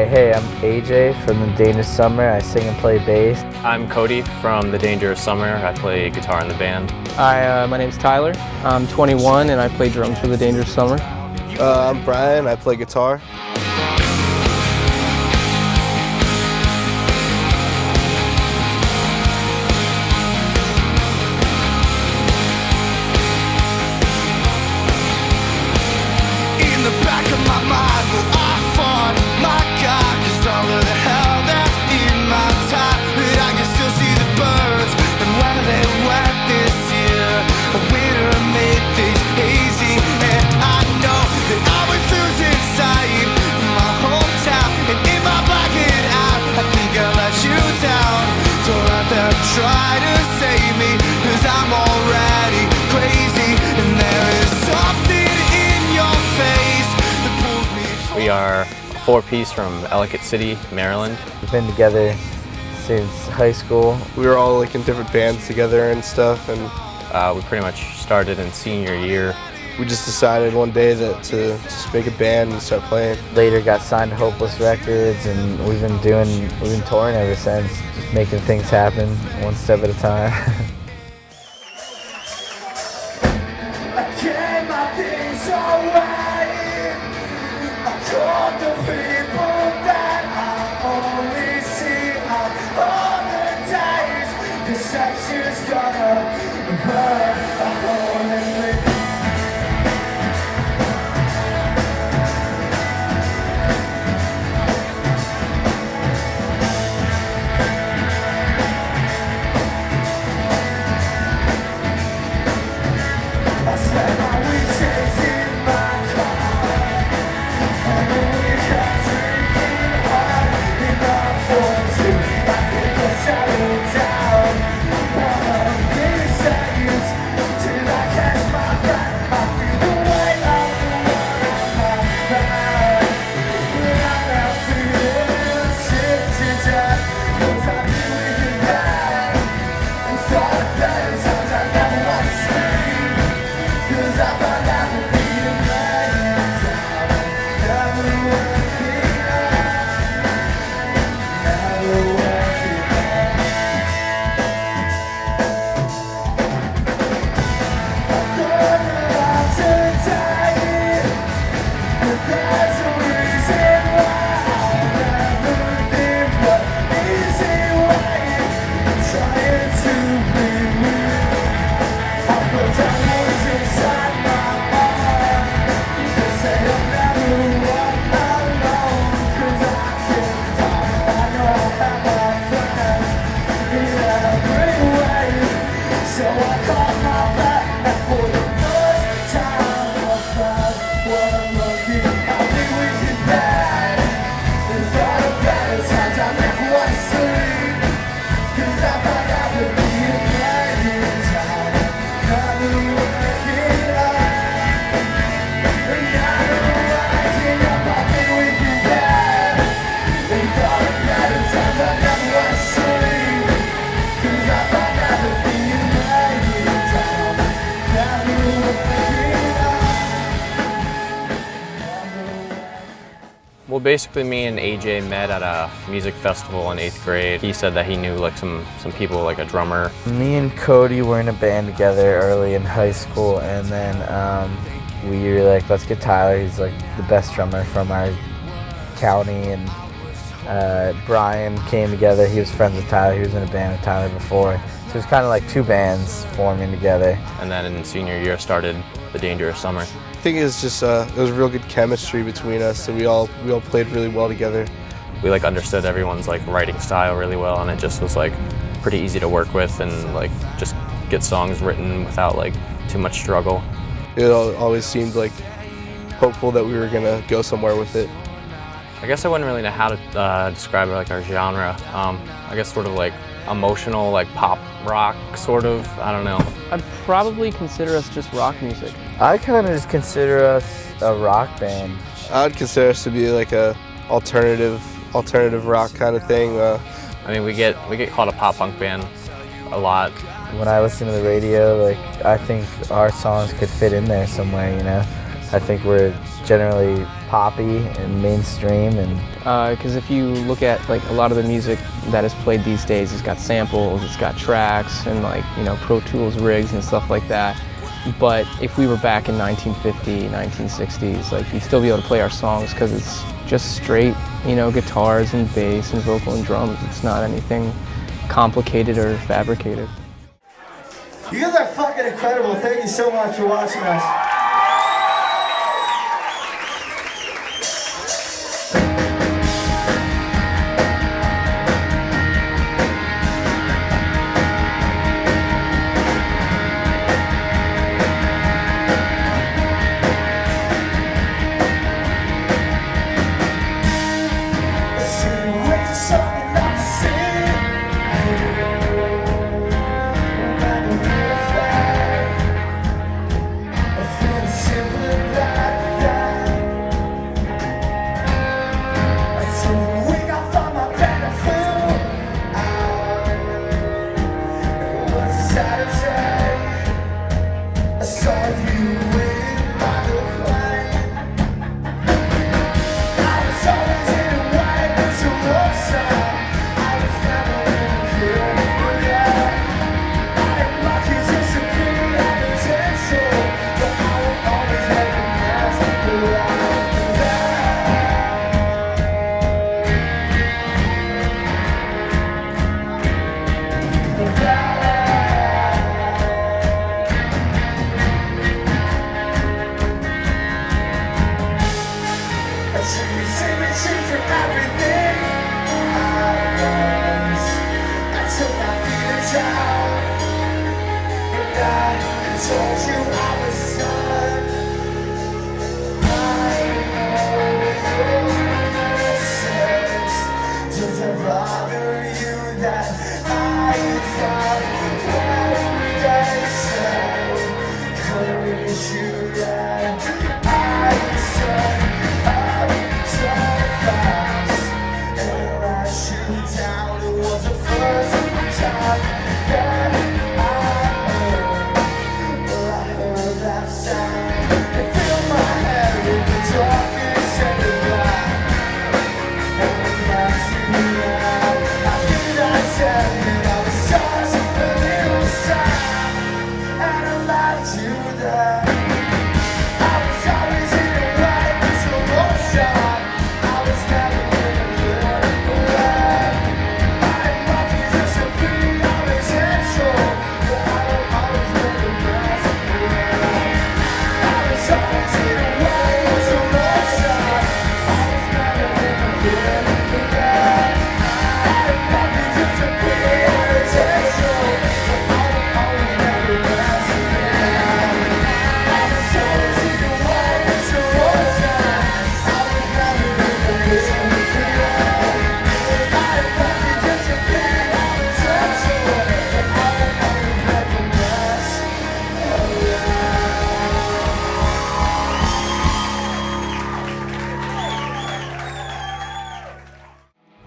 Hey, I'm AJ from The Dangerous Summer. I sing and play bass. I'm Cody from The Dangerous Summer. I play guitar in the band. Hi, my name's Tyler. I'm 21 and I play drums for The Dangerous Summer. I'm Brian. I play guitar. In the back of my mind, well, I fought my God, 'cause all of the hell that's in my time. But I can still see the birds and where they went this year. A winter made things hazy, and I know that I was losing sight of my hometown. And if I black it out, I think I let you down. Don't let them try to save me, 'cause I'm already crazy. And there is something in your face that pulls me. We are a four-piece from Ellicott City, Maryland. We've been together since high school. We were all like in different bands together and stuff, and We pretty much started in senior year. we just decided one day that to just make a band and start playing. Later got signed to Hopeless Records, and we've been touring ever since, just making things happen one step at a time. I gave my things away. I called the people that I only see on other days. Deception's gonna burn a hole in me. I spent my weekends in my car, and the weekends drinking hard enough for two. I think I'll settle down one of these days till I catch my breath. I feel the weight of the world on my back, but I'm not feeling sick to death, 'cause I've been looking back and thought of better times I never want to sleep. 'Cause I found out that being right in town never working out, never working out. I thought about today, but there's a reason why I'll never think what easy way I'm trying to be real. I put down words inside my heart. They say I'll never walk alone, 'cause I can talk. I know I have my friends in every way. So I caught my breath, and for the first time I found what I'm looking. I think we did bad and thought of better times I never want to sleep. 'Cause I found out that being right in town never working out, and now we're rising up. I think we did bad and thought of better times I never want to sleep. 'Cause I found out that being right in town never working out. Well, basically me and AJ met at a music festival in 8th grade. He said that he knew like some people, like a drummer. Me and Cody were in a band together early in high school, and then we were like, let's get Tyler. He's like the best drummer from our county, and Brian came together. He was friends with Tyler. He was in a band with Tyler before. So it was kind of like two bands forming together. And then in senior year started The Dangerous Summer. I think it was just it was real good chemistry between us, and we all played really well together. We like understood everyone's like writing style really well, and it just was like pretty easy to work with and like just get songs written without like too much struggle. It always seemed like hopeful that we were gonna go somewhere with it. I guess I wouldn't really know how to describe like our genre. I guess sort of like emotional, like pop rock, sort of. I don't know. I'd probably consider us just rock music. I kind of just consider us a rock band. I would consider us to be like a alternative rock kind of thing. I mean, we get called a pop punk band a lot. When I listen to the radio, like, I think our songs could fit in there somewhere, you know? I think we're generally poppy and mainstream, and Because if you look at like a lot of the music that is played these days, it's got samples, it's got tracks, and like, you know, Pro Tools rigs and stuff like that. But if we were back in 1950, 1960s, like you'd still be able to play our songs because it's just straight, you know, guitars and bass and vocal and drums. It's not anything complicated or fabricated. You guys are fucking incredible. Thank you so much for watching us.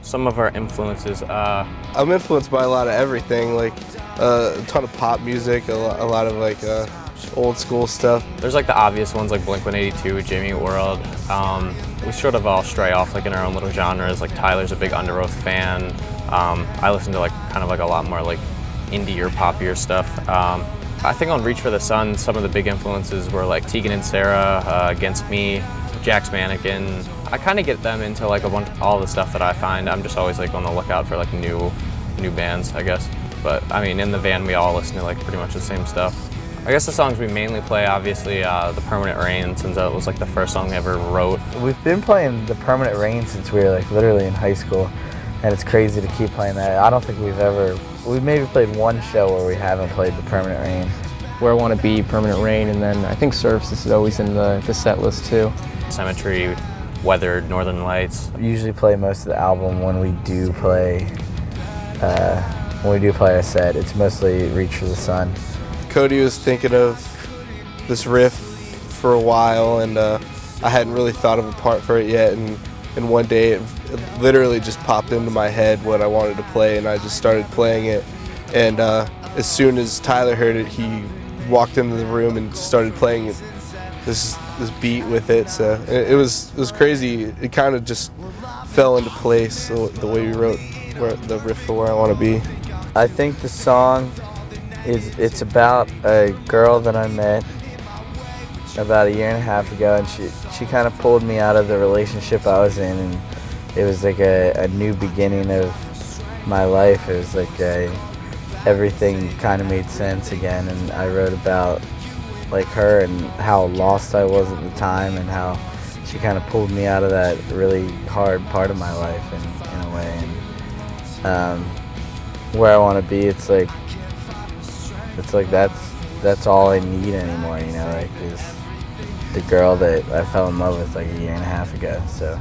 Some of our influences, I'm influenced by a lot of everything, like a ton of pop music, a lot of like old school stuff. there's like the obvious ones like Blink-182, Jimmy Eat World. We sort of all stray off like in our own little genres. Like Tyler's a big Under Oath fan. I listen to like kind of like a lot more like indie or poppier stuff. I think on Reach for the Sun, some of the big influences were like Tegan and Sara, Against Me, Jack's Mannequin. I kind of get them into like all the stuff that I find. I'm just always like on the lookout for like new bands, I guess. But I mean, in the van we all listen to like pretty much the same stuff. I guess the songs we mainly play, obviously, The Permanent Rain, since that was like the first song we ever wrote. we've been playing The Permanent Rain since we were like literally in high school, and it's crazy to keep playing that. I don't think we've maybe played one show where we haven't played The Permanent Rain. Where I Want to Be, Permanent Rain, and then I think Surfs is always in the set list too. Cemetery, Weathered, Northern Lights. We usually play most of the album when we do play our set. It's mostly Reach for the Sun. Cody was thinking of this riff for a while, and I hadn't really thought of a part for it yet, and one day it literally just popped into my head what I wanted to play, and I just started playing it. And as soon as Tyler heard it, he walked into the room and started playing it. This this beat with it. So it was crazy. It kind of just fell into place the way we wrote the riff for Where I Want to Be. I think the song it's about a girl that I met about a year and a half ago, and she kind of pulled me out of the relationship I was in, and it was like a new beginning of my life. It was like everything kind of made sense again, and I wrote about like her and how lost I was at the time, and how she kind of pulled me out of that really hard part of my life in a way. And Where I Want to Be, it's like that's all I need anymore, you know, like is the girl that I fell in love with like a year and a half ago. So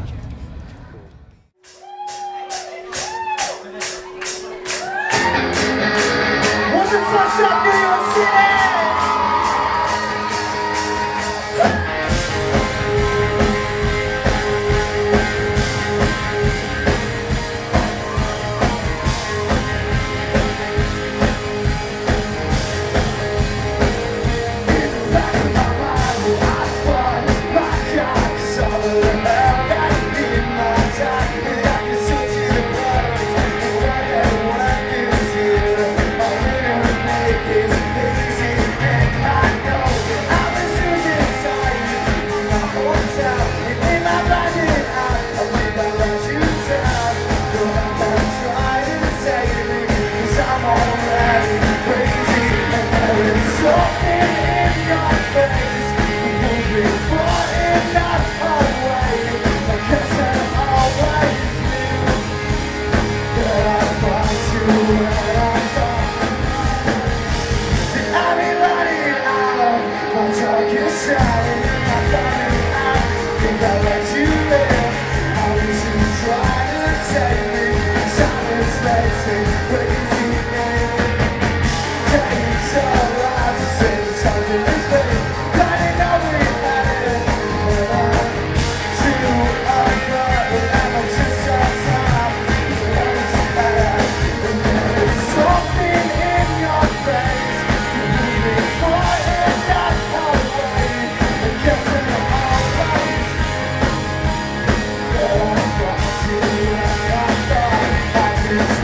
What the fuck's up, New York City?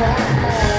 Strong.